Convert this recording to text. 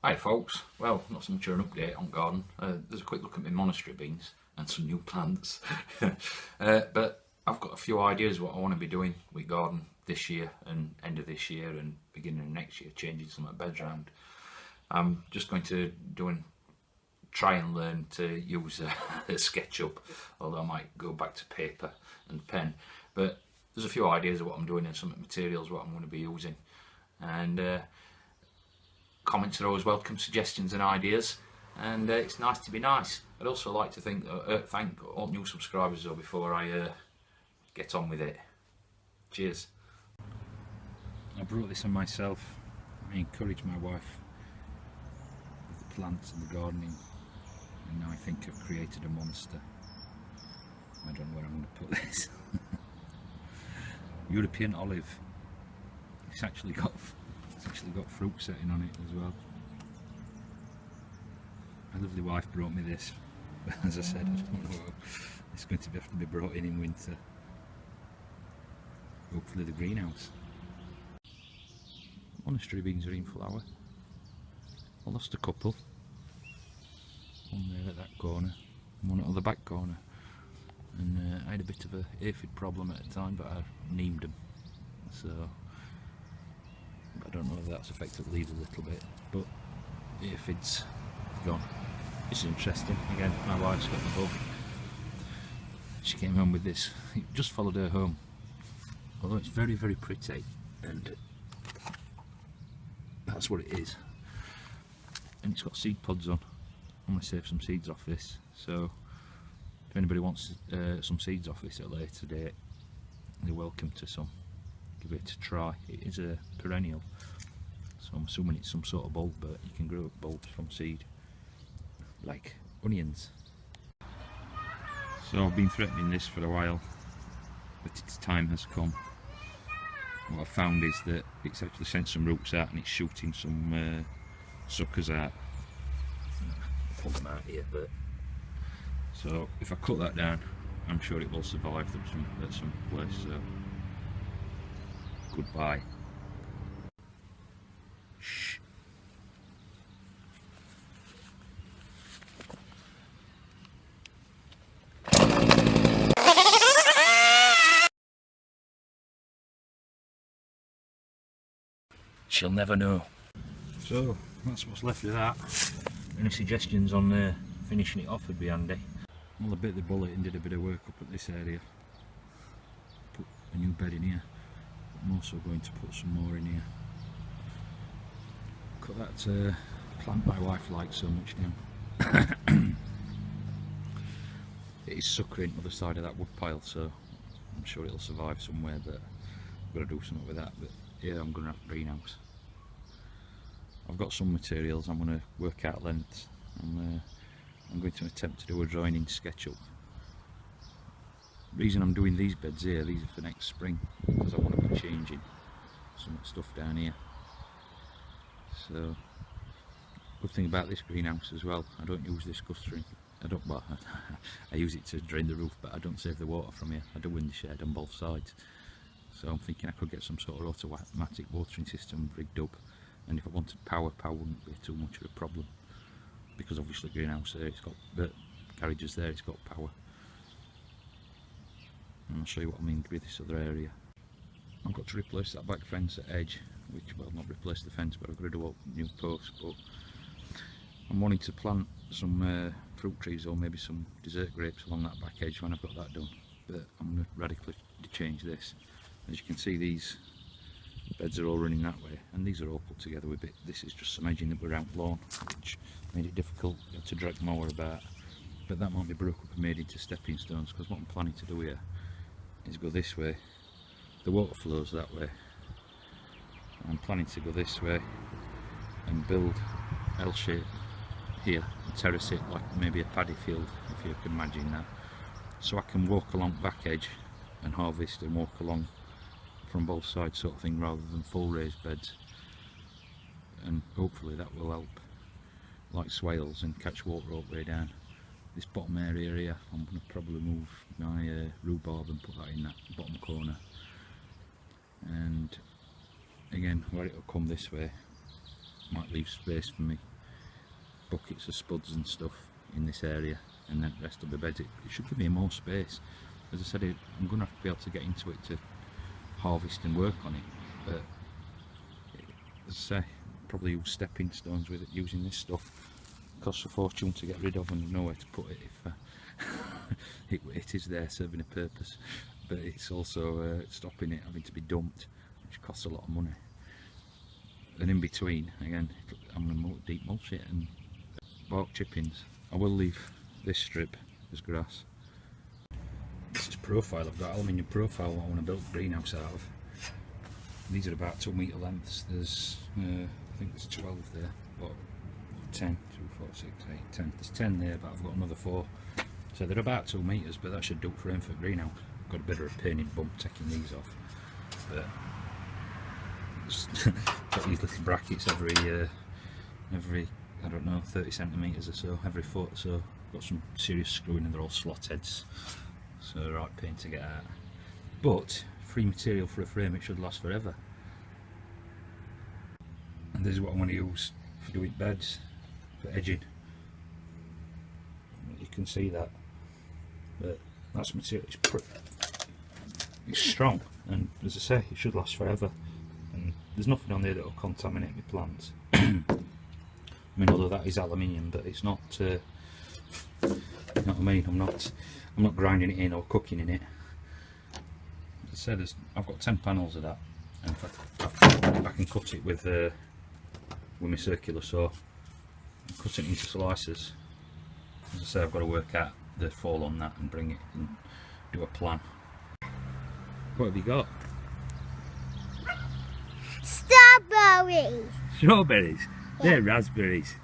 Hi folks, well not so much of an update on garden, there's a quick look at my monastery beans and some new plants. But I've got a few ideas what I want to be doing with garden this year and end of this year and beginning of next year, changing some of the beds around. I'm just going to try and learn to use a SketchUp, although I might go back to paper and pen. But there's a few ideas of what I'm doing and some materials what I'm going to be using, and comments are always welcome, suggestions and ideas, and it's nice to be nice. I'd also like to thank all new subscribers though before I get on with it. Cheers. I brought this on myself. I encouraged my wife with the plants and the gardening, and now I think I've created a monster. I don't know where I'm going to put this. European olive. It's actually got fruit setting on it as well. My lovely wife brought me this, but as I said, I don't know, it's going to have to be brought in winter. Hopefully the greenhouse. Monastery beans are in flower. I lost a couple. One there at that corner, and one at the back corner. And I had a bit of a aphid problem at the time, but I neemed them. So I don't know if that's affected the leaves a little bit, but aphids gone. It's interesting. Again, my wife's got the bug. She came home with this. It just followed her home. Although it's very, very pretty, and that's what it is. And it's got seed pods on. I'm going to save some seeds off this. So if anybody wants some seeds off this at a later date, they're welcome to some. Give it a try. It is a perennial, so I'm assuming it's some sort of bulb, but you can grow bulbs from seed, like onions. So I've been threatening this for a while, but its time has come. What I've found is that it's actually sent some roots out and it's shooting some suckers out. I'll pull them out here, but so if I cut that down, I'm sure it will survive them at some place. So goodbye. Shh. She'll never know. So that's what's left of that. Any suggestions on finishing it off would be handy. Well, I bit the bullet and did a bit of work up at this area. Put a new bed in here. I'm also going to put some more in here. Cut that plant my wife likes so much down. It is suckering the other side of that wood pile, so I'm sure it'll survive somewhere, but I've got to do something with that. But yeah, I'm going to have a greenhouse. I've got some materials. I'm going to work out lengths. I'm going to attempt to do a drawing in SketchUp. The reason I'm doing these beds here, these are for next spring, because I want to be changing some stuff down here. So, good thing about this greenhouse as well, I don't use this gustering. I use it to drain the roof, but I don't save the water from here. I do in the shed on both sides. So I'm thinking I could get some sort of automatic watering system rigged up, and if I wanted power wouldn't be too much of a problem, because obviously greenhouse there, it's got the garages there, it's got power. And I'll show you what I mean with this other area. I've got to replace that back fence at edge, which, well, not replace the fence, but I've got to do a new post. But I'm wanting to plant some fruit trees or maybe some dessert grapes along that back edge when I've got that done. But I'm going to radically change this. As you can see, these beds are all running that way, and these are all put together with this is just some edging that were out lawn, which made it difficult to drag mower about. But that might be broke up and made into stepping stones, because what I'm planning to do here is go this way. The water flows that way. I'm planning to go this way and build L shape here and terrace it like maybe a paddy field, if you can imagine that, so I can walk along back edge and harvest and walk along from both sides sort of thing, rather than full raised beds. And hopefully that will help like swales and catch water all the way down. This bottom area here, I'm going to probably move my rhubarb and put that in that bottom corner. And again, where it will come this way might leave space for me buckets of spuds and stuff in this area, and then the rest of the beds. It should give me more space. As I said, I'm going to have to be able to get into it to harvest and work on it, but as I say, probably use stepping stones with it using this stuff. Costs a fortune to get rid of and nowhere to put it if it is there serving a purpose, but it's also stopping it having to be dumped, which costs a lot of money. And in between, again, I'm going to deep mulch it and bark chippings. I will leave this strip as grass. This is profile. I've got aluminium profile what I want to build the greenhouse out of. These are about 2 metre lengths. There's I think there's 12 there, but 10, 2, 4, 6, 8, 10. There's 10 there, but I've got another 4. So they're about 2 metres, but that should do for him for greenhouse. I've got a bit of a pain in the bum taking these off, but got these little brackets every I don't know, 30 centimetres or so, every foot. So got some serious screwing, and they're all slot heads, so the right pain to get out. But free material for a frame, it should last forever. And this is what I'm going to use for doing beds, for edging. You can see that, but that's material. It's strong, and as I say, it should last forever. And there's nothing on there that will contaminate my plants. I mean, although that is aluminium, but it's not. You know what I mean? I'm not grinding it in or cooking in it. As I said, I've got 10 panels of that, and if I can cut it with my circular saw, cut it into slices. As I say, I've got to work out the fall on that and bring it and do a plan. What have you got? Strawberries. Strawberries? They're raspberries.